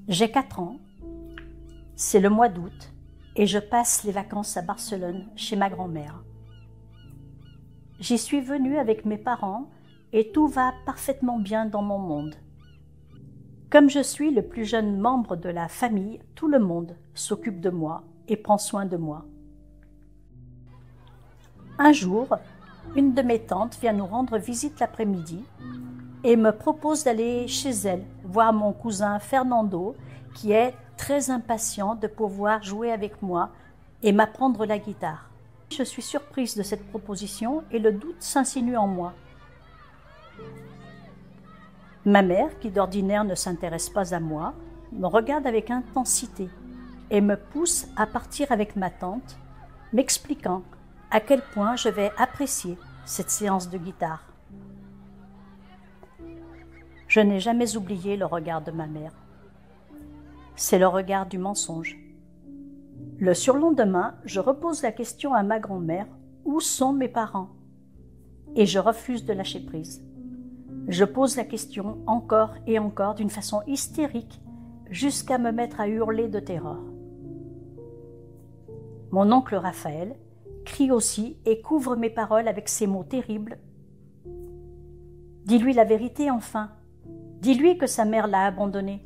J'ai 4 ans, c'est le mois d'août et je passe les vacances à Barcelone chez ma grand-mère. J'y suis venue avec mes parents et tout va parfaitement bien dans mon monde. Comme je suis le plus jeune membre de la famille, tout le monde s'occupe de moi et prend soin de moi. Un jour, une de mes tantes vient nous rendre visite l'après-midi et me propose d'aller chez elle voir mon cousin Fernando qui est très impatient de pouvoir jouer avec moi et m'apprendre la guitare. Je suis surprise de cette proposition et le doute s'insinue en moi. Ma mère, qui d'ordinaire ne s'intéresse pas à moi, me regarde avec intensité et me pousse à partir avec ma tante, m'expliquant à quel point je vais apprécier cette séance de guitare. Je n'ai jamais oublié le regard de ma mère. C'est le regard du mensonge. Le surlendemain, je repose la question à ma grand-mère « Où sont mes parents ?» Et je refuse de lâcher prise. Je pose la question encore et encore d'une façon hystérique jusqu'à me mettre à hurler de terreur. Mon oncle Raphaël crie aussi et couvre mes paroles avec ces mots terribles. « Dis-lui la vérité enfin. Dis-lui que sa mère l'a abandonné. »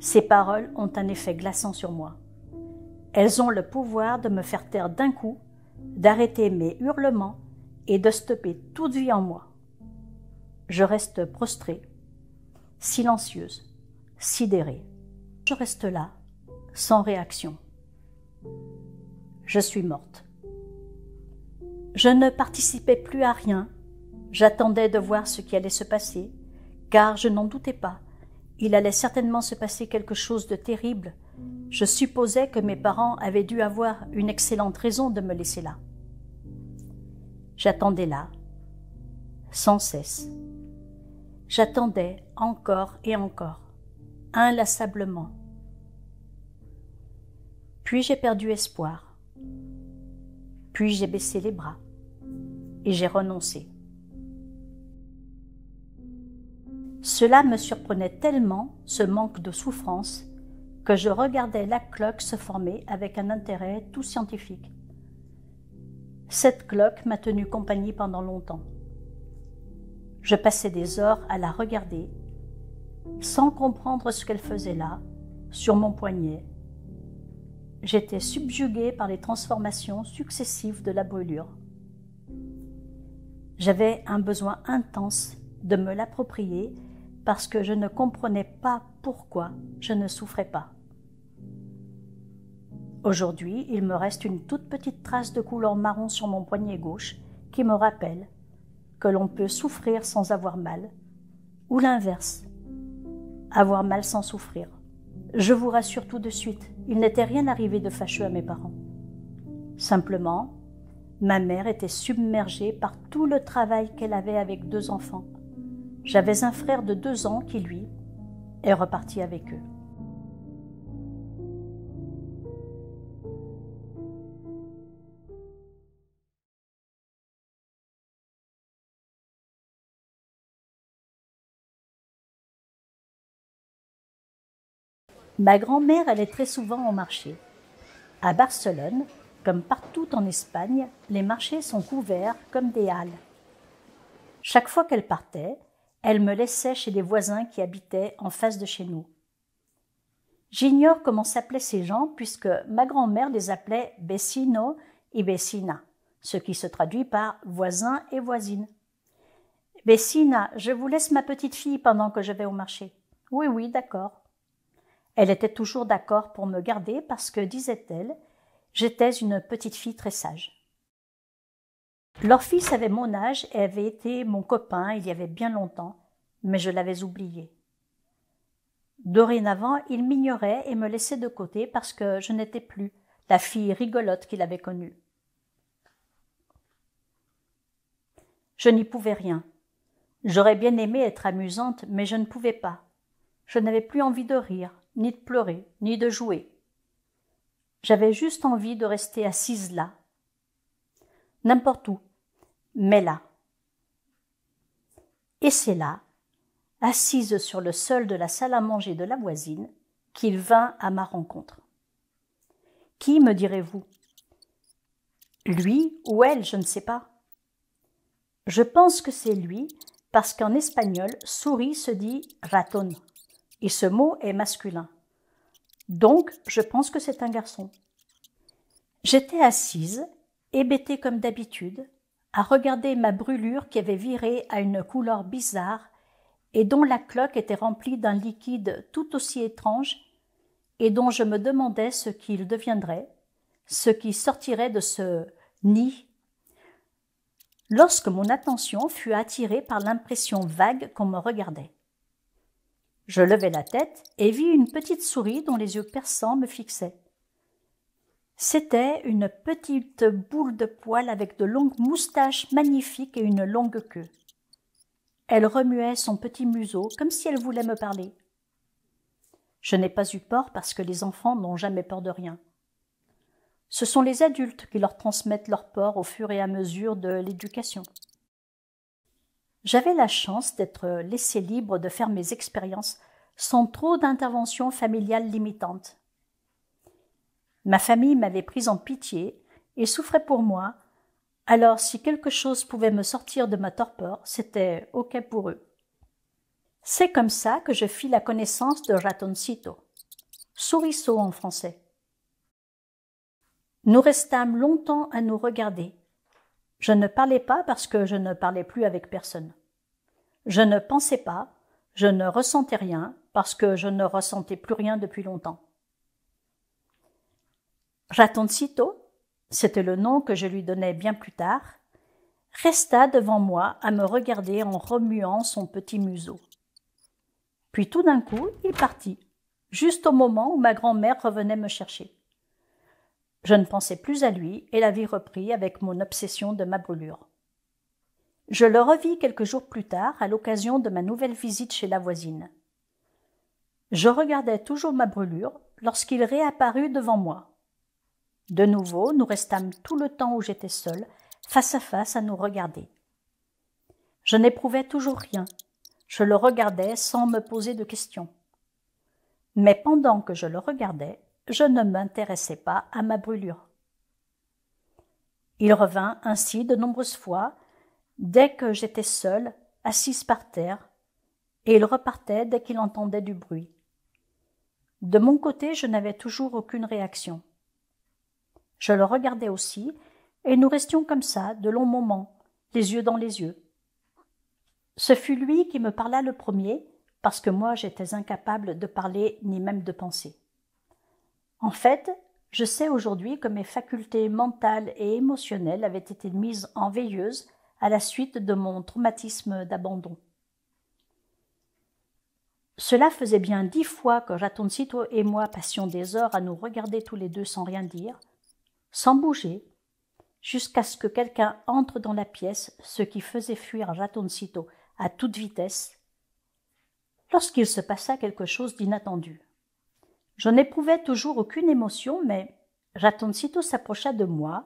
Ces paroles ont un effet glaçant sur moi. Elles ont le pouvoir de me faire taire d'un coup, d'arrêter mes hurlements et de stopper toute vie en moi. Je reste prostrée, silencieuse, sidérée. Je reste là, sans réaction. Je suis morte. Je ne participais plus à rien. J'attendais de voir ce qui allait se passer, car je n'en doutais pas. Il allait certainement se passer quelque chose de terrible. Je supposais que mes parents avaient dû avoir une excellente raison de me laisser là. J'attendais là, sans cesse. J'attendais encore et encore, inlassablement. Puis j'ai perdu espoir. Puis j'ai baissé les bras et j'ai renoncé. Cela me surprenait tellement, ce manque de souffrance, que je regardais la cloque se former avec un intérêt tout scientifique. Cette cloque m'a tenu compagnie pendant longtemps. Je passais des heures à la regarder, sans comprendre ce qu'elle faisait là, sur mon poignet. J'étais subjuguée par les transformations successives de la brûlure. J'avais un besoin intense de me l'approprier parce que je ne comprenais pas pourquoi je ne souffrais pas. Aujourd'hui, il me reste une toute petite trace de couleur marron sur mon poignet gauche qui me rappelle que l'on peut souffrir sans avoir mal, ou l'inverse, avoir mal sans souffrir. Je vous rassure tout de suite, il n'était rien arrivé de fâcheux à mes parents. Simplement, ma mère était submergée par tout le travail qu'elle avait avec 2 enfants. J'avais un frère de 2 ans qui, lui, est reparti avec eux. Ma grand-mère allait très souvent au marché. À Barcelone, comme partout en Espagne, les marchés sont couverts comme des halles. Chaque fois qu'elle partait, elle me laissait chez des voisins qui habitaient en face de chez nous. J'ignore comment s'appelaient ces gens puisque ma grand-mère les appelait vecino et vecina, ce qui se traduit par voisin et voisine. « Vecina, je vous laisse ma petite fille pendant que je vais au marché. »« Oui, oui, d'accord. » Elle était toujours d'accord pour me garder parce que, disait-elle, j'étais une petite fille très sage. Leur fils avait mon âge et avait été mon copain il y avait bien longtemps, mais je l'avais oublié. Dorénavant, il m'ignorait et me laissait de côté parce que je n'étais plus la fille rigolote qu'il avait connue. Je n'y pouvais rien. J'aurais bien aimé être amusante, mais je ne pouvais pas. Je n'avais plus envie de rire, ni de pleurer, ni de jouer. J'avais juste envie de rester assise là. N'importe où, mais là. Et c'est là, assise sur le sol de la salle à manger de la voisine, qu'il vint à ma rencontre. Qui, me direz-vous? Lui ou elle, je ne sais pas. Je pense que c'est lui, parce qu'en espagnol, souris se dit ratón, et ce mot est masculin. Donc, je pense que c'est un garçon. J'étais assise, hébétée comme d'habitude, à regarder ma brûlure qui avait viré à une couleur bizarre et dont la cloque était remplie d'un liquide tout aussi étrange et dont je me demandais ce qu'il deviendrait, ce qui sortirait de ce nid, lorsque mon attention fut attirée par l'impression vague qu'on me regardait. Je levai la tête et vis une petite souris dont les yeux perçants me fixaient. C'était une petite boule de poils avec de longues moustaches magnifiques et une longue queue. Elle remuait son petit museau comme si elle voulait me parler. Je n'ai pas eu peur parce que les enfants n'ont jamais peur de rien. Ce sont les adultes qui leur transmettent leur peur au fur et à mesure de l'éducation. J'avais la chance d'être laissée libre de faire mes expériences sans trop d'interventions familiales limitantes. Ma famille m'avait prise en pitié et souffrait pour moi, alors si quelque chose pouvait me sortir de ma torpeur, c'était OK pour eux. C'est comme ça que je fis la connaissance de Ratoncito, souriceau en français. Nous restâmes longtemps à nous regarder. Je ne parlais pas parce que je ne parlais plus avec personne. Je ne pensais pas, je ne ressentais rien parce que je ne ressentais plus rien depuis longtemps. Ratoncito, c'était le nom que je lui donnai bien plus tard, resta devant moi à me regarder en remuant son petit museau. Puis tout d'un coup, il partit, juste au moment où ma grand-mère revenait me chercher. Je ne pensais plus à lui et la vie reprit avec mon obsession de ma brûlure. Je le revis quelques jours plus tard à l'occasion de ma nouvelle visite chez la voisine. Je regardais toujours ma brûlure lorsqu'il réapparut devant moi. De nouveau, nous restâmes tout le temps où j'étais seule, face à face à nous regarder. Je n'éprouvais toujours rien. Je le regardais sans me poser de questions. Mais pendant que je le regardais, je ne m'intéressais pas à ma brûlure. Il revint ainsi de nombreuses fois, dès que j'étais seule, assise par terre, et il repartait dès qu'il entendait du bruit. De mon côté, je n'avais toujours aucune réaction. Je le regardais aussi, et nous restions comme ça, de longs moments, les yeux dans les yeux. Ce fut lui qui me parla le premier, parce que moi j'étais incapable de parler ni même de penser. En fait, je sais aujourd'hui que mes facultés mentales et émotionnelles avaient été mises en veilleuse à la suite de mon traumatisme d'abandon. Cela faisait bien 10 fois que Ratoncito et moi passions des heures à nous regarder tous les deux sans rien dire, sans bouger, jusqu'à ce que quelqu'un entre dans la pièce, ce qui faisait fuir Ratoncito à toute vitesse, lorsqu'il se passa quelque chose d'inattendu. Je n'éprouvais toujours aucune émotion, mais Ratoncito s'approcha de moi,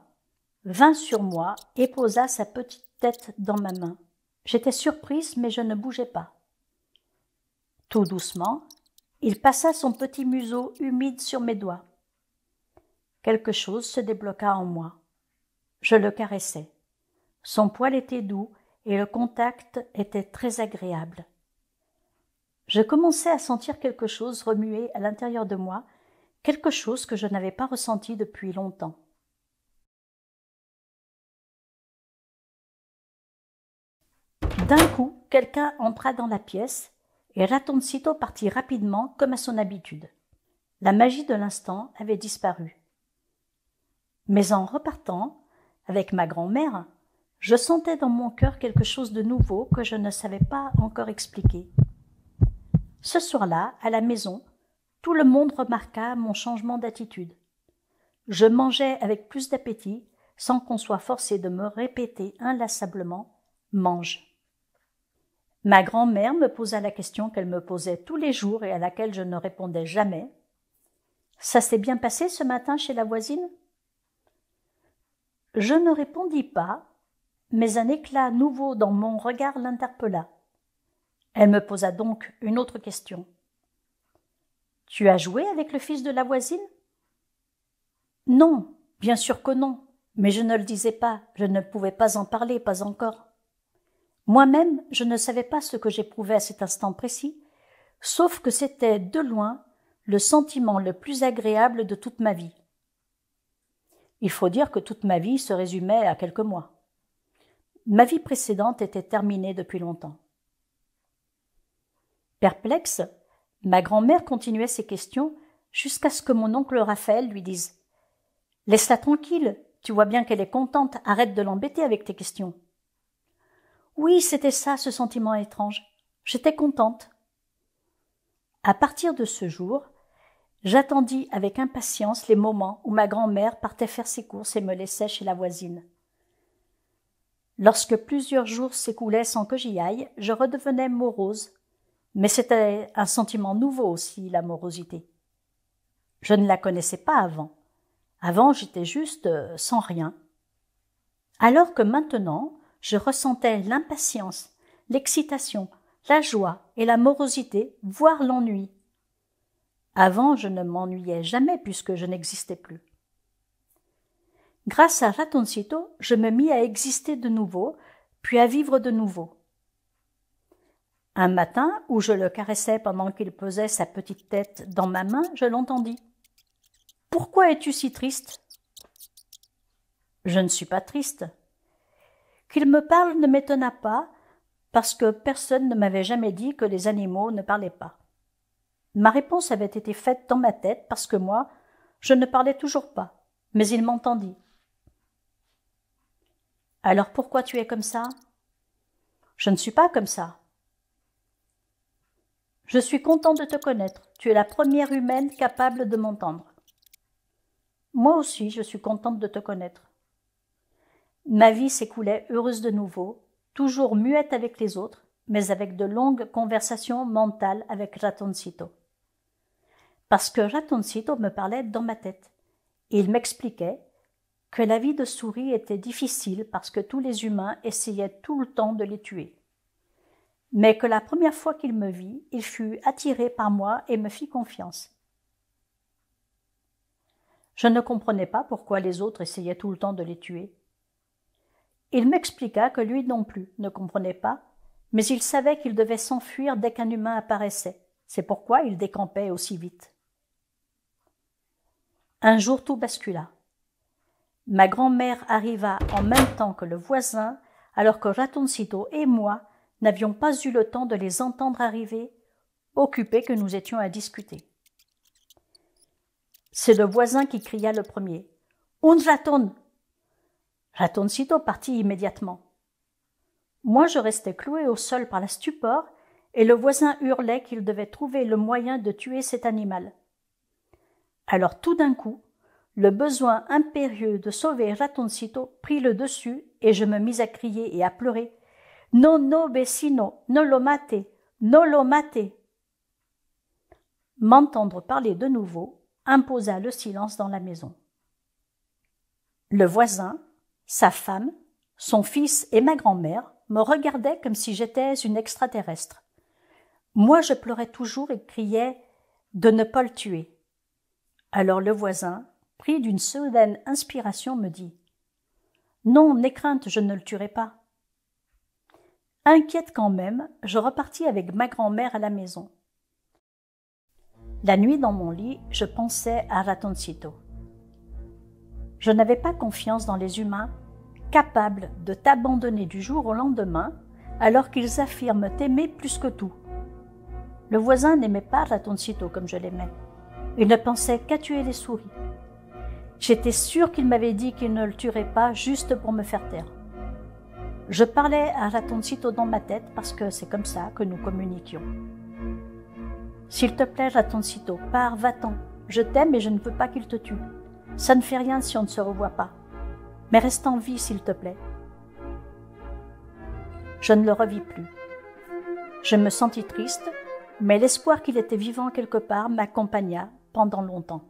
vint sur moi et posa sa petite tête dans ma main. J'étais surprise, mais je ne bougeais pas. Tout doucement, il passa son petit museau humide sur mes doigts. Quelque chose se débloqua en moi. Je le caressais. Son poil était doux et le contact était très agréable. Je commençais à sentir quelque chose remuer à l'intérieur de moi, quelque chose que je n'avais pas ressenti depuis longtemps. D'un coup, quelqu'un entra dans la pièce et Ratoncito partit rapidement comme à son habitude. La magie de l'instant avait disparu. Mais en repartant, avec ma grand-mère, je sentais dans mon cœur quelque chose de nouveau que je ne savais pas encore expliquer. Ce soir-là, à la maison, tout le monde remarqua mon changement d'attitude. Je mangeais avec plus d'appétit, sans qu'on soit forcé de me répéter inlassablement « mange ». Ma grand-mère me posa la question qu'elle me posait tous les jours et à laquelle je ne répondais jamais. « Ça s'est bien passé ce matin chez la voisine ?» Je ne répondis pas, mais un éclat nouveau dans mon regard l'interpella. Elle me posa donc une autre question. « Tu as joué avec le fils de la voisine ?» « Non, bien sûr que non, mais je ne le disais pas, je ne pouvais pas en parler, pas encore. Moi-même, je ne savais pas ce que j'éprouvais à cet instant précis, sauf que c'était, de loin, le sentiment le plus agréable de toute ma vie. Il faut dire que toute ma vie se résumait à quelques mois. Ma vie précédente était terminée depuis longtemps. Perplexe, ma grand-mère continuait ses questions jusqu'à ce que mon oncle Raphaël lui dise « Laisse-la tranquille, tu vois bien qu'elle est contente, arrête de l'embêter avec tes questions. » Oui, c'était ça, ce sentiment étrange. J'étais contente. À partir de ce jour, j'attendis avec impatience les moments où ma grand-mère partait faire ses courses et me laissait chez la voisine. Lorsque plusieurs jours s'écoulaient sans que j'y aille, je redevenais morose, mais c'était un sentiment nouveau aussi, la morosité. Je ne la connaissais pas avant. Avant, j'étais juste sans rien. Alors que maintenant, je ressentais l'impatience, l'excitation, la joie et la morosité, voire l'ennui. Avant, je ne m'ennuyais jamais puisque je n'existais plus. Grâce à Ratoncito, je me mis à exister de nouveau, puis à vivre de nouveau. Un matin, où je le caressais pendant qu'il posait sa petite tête dans ma main, je l'entendis. « Pourquoi es-tu si triste ?» Je ne suis pas triste. Qu'il me parle ne m'étonna pas, parce que personne ne m'avait jamais dit que les animaux ne parlaient pas. Ma réponse avait été faite dans ma tête parce que moi, je ne parlais toujours pas, mais il m'entendit. « Alors pourquoi tu es comme ça ?»« Je ne suis pas comme ça. »« Je suis content de te connaître. Tu es la première humaine capable de m'entendre. »« Moi aussi, je suis contente de te connaître. » Ma vie s'écoulait heureuse de nouveau, toujours muette avec les autres, mais avec de longues conversations mentales avec Ratoncito. Parce que Ratoncito me parlait dans ma tête. Et il m'expliquait que la vie de souris était difficile parce que tous les humains essayaient tout le temps de les tuer. Mais que la première fois qu'il me vit, il fut attiré par moi et me fit confiance. Je ne comprenais pas pourquoi les autres essayaient tout le temps de les tuer. Il m'expliqua que lui non plus ne comprenait pas, mais il savait qu'il devait s'enfuir dès qu'un humain apparaissait. C'est pourquoi il décampait aussi vite. Un jour, tout bascula. Ma grand-mère arriva en même temps que le voisin, alors que Ratoncito et moi n'avions pas eu le temps de les entendre arriver, occupés que nous étions à discuter. C'est le voisin qui cria le premier. « Un raton !» Ratoncito partit immédiatement. Moi, je restais cloué au sol par la stupeur, et le voisin hurlait qu'il devait trouver le moyen de tuer cet animal. Alors tout d'un coup, le besoin impérieux de sauver Ratoncito prit le dessus, et je me mis à crier et à pleurer. « No, no, vecino, no lo mate, no lo mate !» M'entendre parler de nouveau imposa le silence dans la maison. Le voisin, sa femme, son fils et ma grand-mère me regardaient comme si j'étais une extraterrestre. Moi, je pleurais toujours et criais de ne pas le tuer. Alors le voisin, pris d'une soudaine inspiration, me dit « Non, n'aie crainte, je ne le tuerai pas. » Inquiète quand même, je repartis avec ma grand-mère à la maison. La nuit dans mon lit, je pensais à Ratoncito. Je n'avais pas confiance dans les humains, capables de t'abandonner du jour au lendemain, alors qu'ils affirment t'aimer plus que tout. Le voisin n'aimait pas Ratoncito comme je l'aimais. Il ne pensait qu'à tuer les souris. J'étais sûre qu'il m'avait dit qu'il ne le tuerait pas juste pour me faire taire. Je parlais à Ratoncito dans ma tête parce que c'est comme ça que nous communiquions. « S'il te plaît, Ratoncito, pars, va-t'en. Je t'aime et je ne veux pas qu'il te tue. Ça ne fait rien si on ne se revoit pas. Mais reste en vie, s'il te plaît. » Je ne le revis plus. Je me sentis triste, mais l'espoir qu'il était vivant quelque part m'accompagna pendant longtemps.